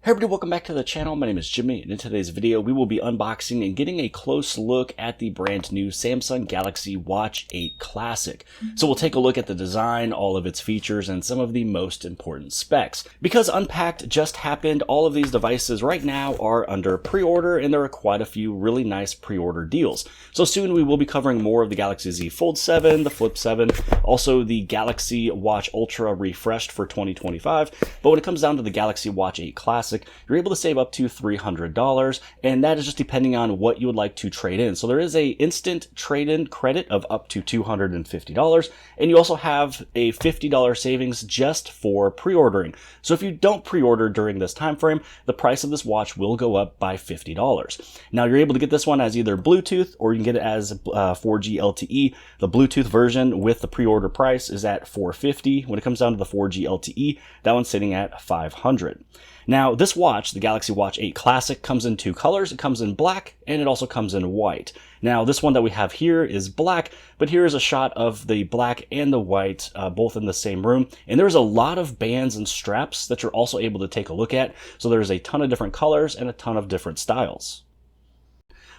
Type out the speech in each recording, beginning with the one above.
Hey everybody, welcome back to the channel. My name is Jimmy, and in today's video we will be unboxing and getting a close look at the brand new Samsung Galaxy Watch 8 Classic. So we'll take a look at the design, all of its features, and some of the most important specs. Because Unpacked just happened, all of these devices right now are under pre-order, and there are quite a few really nice pre-order deals. So soon we will be covering more of the Galaxy Z Fold 7, the Flip 7, also the Galaxy Watch Ultra refreshed for 2025. But when it comes down to the Galaxy Watch 8 Classic, you're able to save up to $300, and that is just depending on what you would like to trade in. So there is a instant trade-in credit of up to $250, and you also have a $50 savings just for pre-ordering. So if you don't pre-order during this time frame, the price of this watch will go up by $50. Now you're able to get this one as either Bluetooth, or you can get it as 4G LTE. The Bluetooth version with the pre-order price is at $450. When it comes down to the 4G LTE, that one's sitting at $500. Now, this watch, the Galaxy Watch 8 Classic, comes in two colors. It comes in black, and it also comes in white. Now, this one that we have here is black, but here is a shot of the black and the white, both in the same room. And there's a lot of bands and straps that you're also able to take a look at. So there's a ton of different colors and a ton of different styles.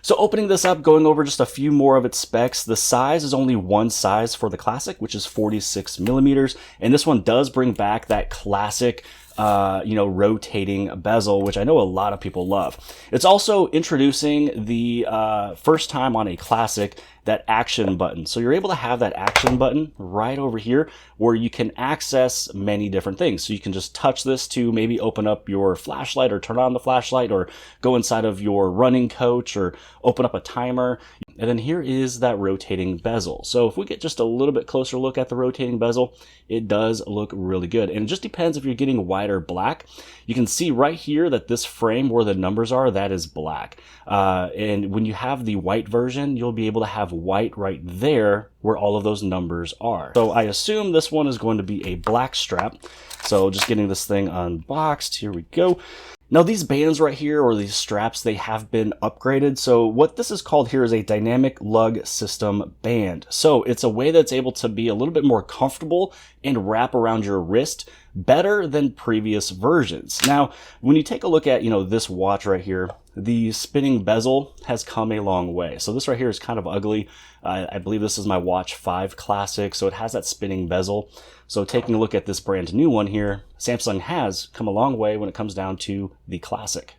So opening this up, going over just a few more of its specs, the size is only one size for the Classic, which is 46 millimeters. And this one does bring back that classic rotating bezel, which I know a lot of people love. It's also introducing the first time on a Classic, that action button. So you're able to have that action button right over here where you can access many different things. So you can just touch this to maybe open up your flashlight or turn on the flashlight or go inside of your running coach or open up a timer. And then here is that rotating bezel. So if we get just a little bit closer look at the rotating bezel, it does look really good. And it just depends if you're getting white or black. You can see right here that this frame where the numbers are, that is black. And when you have the white version, you'll be able to have white right there where all of those numbers are. So I assume this one is going to be a black strap. So just getting this thing unboxed, here we go. Now these bands right here, or these straps, they have been upgraded. So what this is called here is a dynamic lug system band. So it's a way that's able to be a little bit more comfortable and wrap around your wrist better than previous versions. Now, when you take a look at, this watch right here, the spinning bezel has come a long way. So this right here is kind of ugly. I believe this is my Watch 5 Classic, so it has that spinning bezel. So taking a look at this brand new one here, Samsung has come a long way when it comes down to the Classic.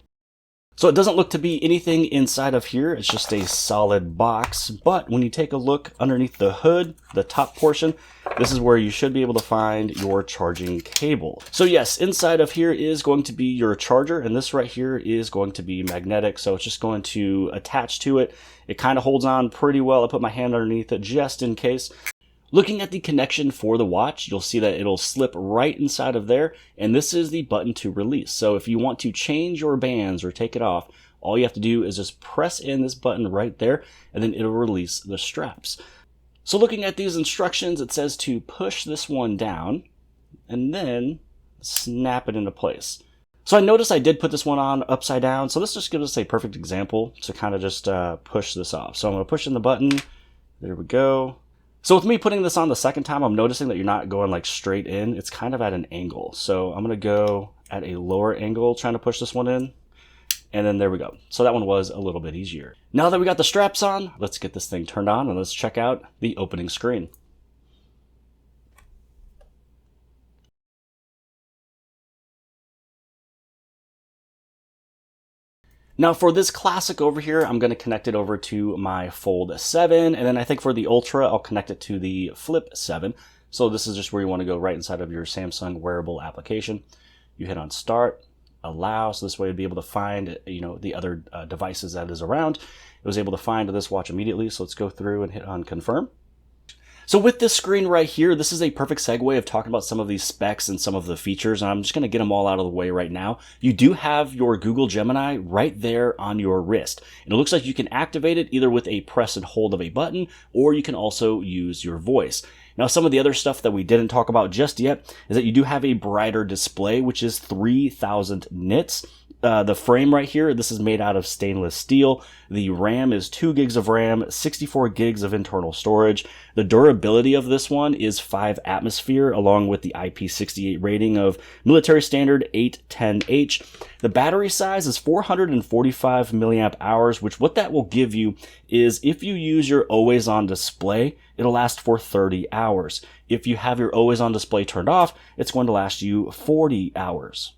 So it doesn't look to be anything inside of here, it's just a solid box, but when you take a look underneath the hood, the top portion, this is where you should be able to find your charging cable. So yes, inside of here is going to be your charger, and this right here is going to be magnetic, so it's just going to attach to it. It kind of holds on pretty well. I put my hand underneath it just in case. Looking at the connection for the watch, you'll see that it'll slip right inside of there, and this is the button to release. So if you want to change your bands or take it off, all you have to do is just press in this button right there, and then it'll release the straps. So looking at these instructions, it says to push this one down, and then snap it into place. So I noticed I did put this one on upside down, so this just gives us a perfect example to kind of just push this off. So I'm going to push in the button, there we go. So with me putting this on the second time, I'm noticing that you're not going like straight in. It's kind of at an angle. So I'm going to go at a lower angle trying to push this one in. And then there we go. So that one was a little bit easier. Now that we got the straps on, let's get this thing turned on and let's check out the opening screen. Now for this Classic over here, I'm going to connect it over to my Fold 7, and then I think for the Ultra, I'll connect it to the Flip 7. So this is just where you want to go right inside of your Samsung wearable application. You hit on Start, Allow, so this way you'll be able to find, the other devices that is around. It was able to find this watch immediately, so let's go through and hit on Confirm. So with this screen right here, this is a perfect segue of talking about some of these specs and some of the features, and I'm just going to get them all out of the way right now. You do have your Google Gemini right there on your wrist, and it looks like you can activate it either with a press and hold of a button, or you can also use your voice. Now, some of the other stuff that we didn't talk about just yet is that you do have a brighter display, which is 3000 nits. The frame right here, this is made out of stainless steel. The RAM is 2 gigs of RAM, 64 gigs of internal storage. The durability of this one is 5 atmosphere, along with the IP68 rating of military standard 810H. The battery size is 445 milliamp hours, which what that will give you is if you use your always on display, it'll last for 30 hours. If you have your always on display turned off, it's going to last you 40 hours.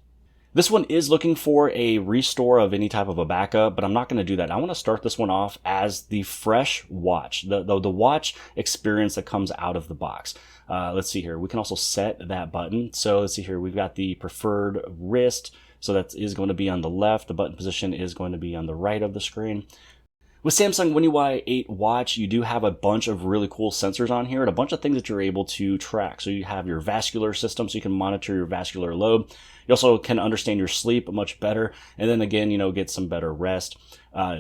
This one is looking for a restore of any type of a backup, but I'm not going to do that. I want to start this one off as the fresh watch, the watch experience that comes out of the box. Let's see here. We can also set that button. So let's see here. We've got the preferred wrist. So that is going to be on the left. The button position is going to be on the right of the screen. With Samsung One UI 8 watch, you do have a bunch of really cool sensors on here and a bunch of things that you're able to track. So you have your vascular system, so you can monitor your vascular load. You also can understand your sleep much better. And then again, get some better rest.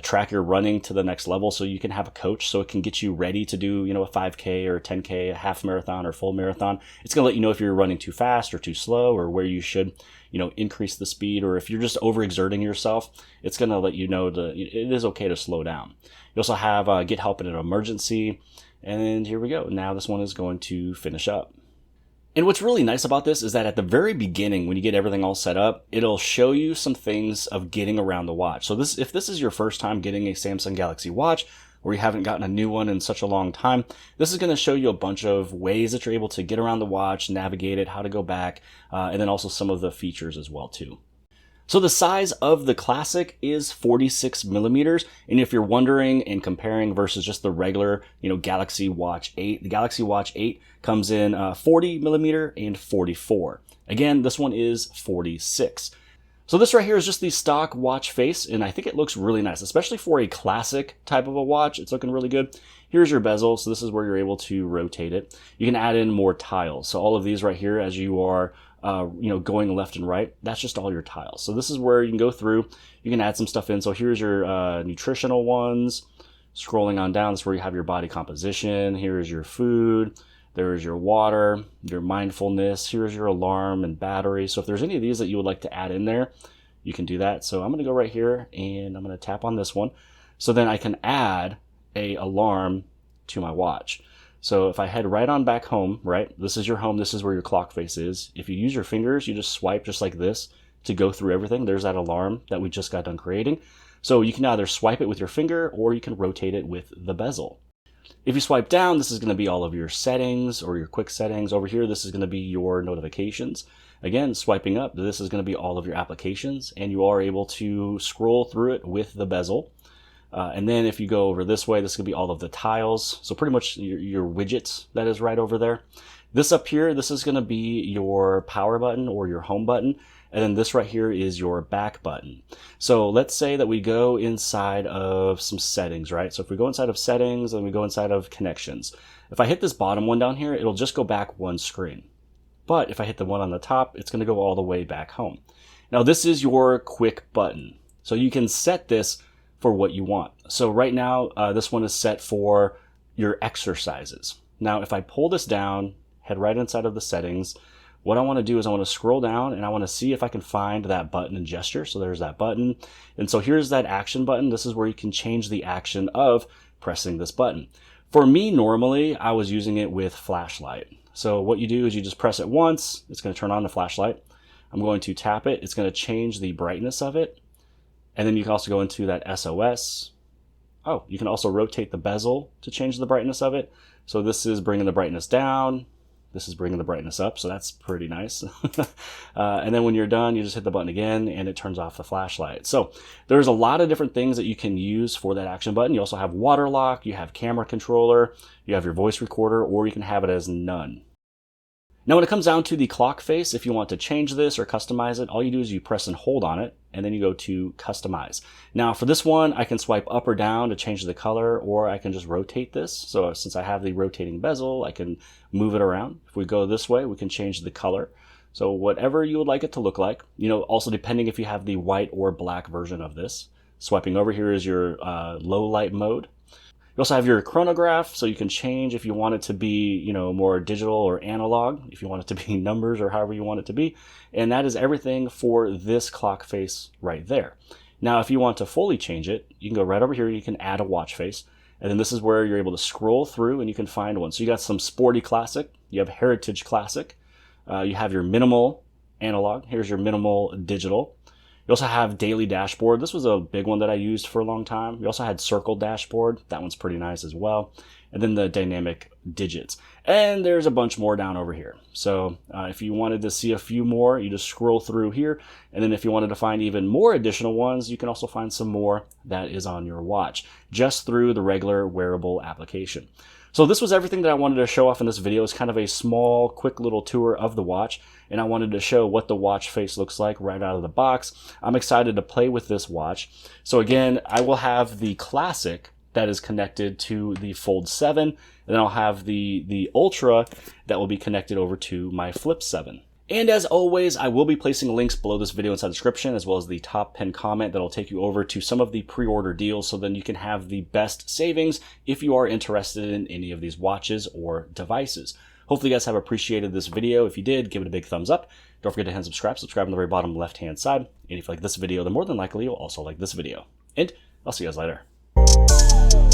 Track your running to the next level, so you can have a coach so it can get you ready to do, a 5K or a 10K, a half marathon or full marathon. It's going to let you know if you're running too fast or too slow or where you should, increase the speed, or if you're just overexerting yourself, it's going to let you know it is okay to slow down. You also have get help in an emergency. And here we go. Now this one is going to finish up. And what's really nice about this is that at the very beginning, when you get everything all set up, it'll show you some things of getting around the watch. So if this is your first time getting a Samsung Galaxy Watch, or you haven't gotten a new one in such a long time, this is going to show you a bunch of ways that you're able to get around the watch, navigate it, how to go back, and then also some of the features as well too. So the size of the Classic is 46 millimeters. And if you're wondering and comparing versus just the regular, Galaxy Watch 8, the Galaxy Watch 8 comes in 40 millimeter and 44. Again, this one is 46. So this right here is just the stock watch face, and I think it looks really nice, especially for a classic type of a watch. It's looking really good. Here's your bezel, so this is where you're able to rotate it. You can add in more tiles. So all of these right here, as you are going left and right, that's just all your tiles. So this is where you can go through, you can add some stuff in. So here's your nutritional ones. Scrolling on down, this is where you have your body composition. Here's your food. There's your water, your mindfulness. Here's your alarm and battery. So if there's any of these that you would like to add in there, you can do that. So I'm going to go right here and I'm going to tap on this one. So then I can add a alarm to my watch. So if I head right on back home, right, this is your home, this is where your clock face is. If you use your fingers, you just swipe just like this to go through everything. There's that alarm that we just got done creating. So you can either swipe it with your finger or you can rotate it with the bezel. If you swipe down, this is going to be all of your settings or your quick settings. Over here, this is going to be your notifications. Again, swiping up, this is going to be all of your applications, and you are able to scroll through it with the bezel. And then if you go over this way, this is going to be all of the tiles. So pretty much your widgets that is right over there. This up here, this is going to be your power button or your home button. And then this right here is your back button. So let's say that we go inside of some settings, right? So if we go inside of settings and we go inside of connections, if I hit this bottom one down here, it'll just go back one screen. But if I hit the one on the top, it's going to go all the way back home. Now this is your quick button. So you can set this for what you want. So right now, this one is set for your exercises. Now, if I pull this down, head right inside of the settings, what I want to do is I want to scroll down and I want to see if I can find that button and gesture. So there's that button. And so here's that action button. This is where you can change the action of pressing this button. For me, normally, I was using it with flashlight. So what you do is you just press it once. It's going to turn on the flashlight. I'm going to tap it. It's going to change the brightness of it. And then you can also go into that SOS. Oh, you can also rotate the bezel to change the brightness of it. So this is bringing the brightness down. This is bringing the brightness up, so that's pretty nice. And then when you're done, you just hit the button again and it turns off the flashlight. So there's a lot of different things that you can use for that action button. You also have water lock, you have camera controller, you have your voice recorder, or you can have it as none. Now when it comes down to the clock face, if you want to change this or customize it, all you do is you press and hold on it, and then you go to customize. Now for this one, I can swipe up or down to change the color, or I can just rotate this. So since I have the rotating bezel, I can move it around. If we go this way, we can change the color. So whatever you would like it to look like, also depending if you have the white or black version of this. Swiping over here is your low light mode. You also have your chronograph, so you can change if you want it to be, you know, more digital or analog, if you want it to be numbers or however you want it to be. And that is everything for this clock face right there. Now, if you want to fully change it, you can go right over here, you can add a watch face. And then this is where you're able to scroll through and you can find one. So you got some sporty classic, you have heritage classic, you have your minimal analog, here's your minimal digital. You also have daily dashboard. This was a big one that I used for a long time. We also had circle dashboard. That one's pretty nice as well. And then the dynamic digits. And there's a bunch more down over here. So if you wanted to see a few more, you just scroll through here. And then if you wanted to find even more additional ones, you can also find some more that is on your watch just through the regular wearable application. So this was everything that I wanted to show off in this video. It's kind of a small, quick little tour of the watch, and I wanted to show what the watch face looks like right out of the box. I'm excited to play with this watch. So again, I will have the Classic that is connected to the Fold 7, and then I'll have the Ultra that will be connected over to my Flip 7. And as always, I will be placing links below this video inside the description, as well as the top pinned comment that'll take you over to some of the pre-order deals, so then you can have the best savings if you are interested in any of these watches or devices. Hopefully you guys have appreciated this video. If you did, give it a big thumbs up. Don't forget to hit subscribe on the very bottom left-hand side. And if you like this video, then more than likely you'll also like this video. And I'll see you guys later.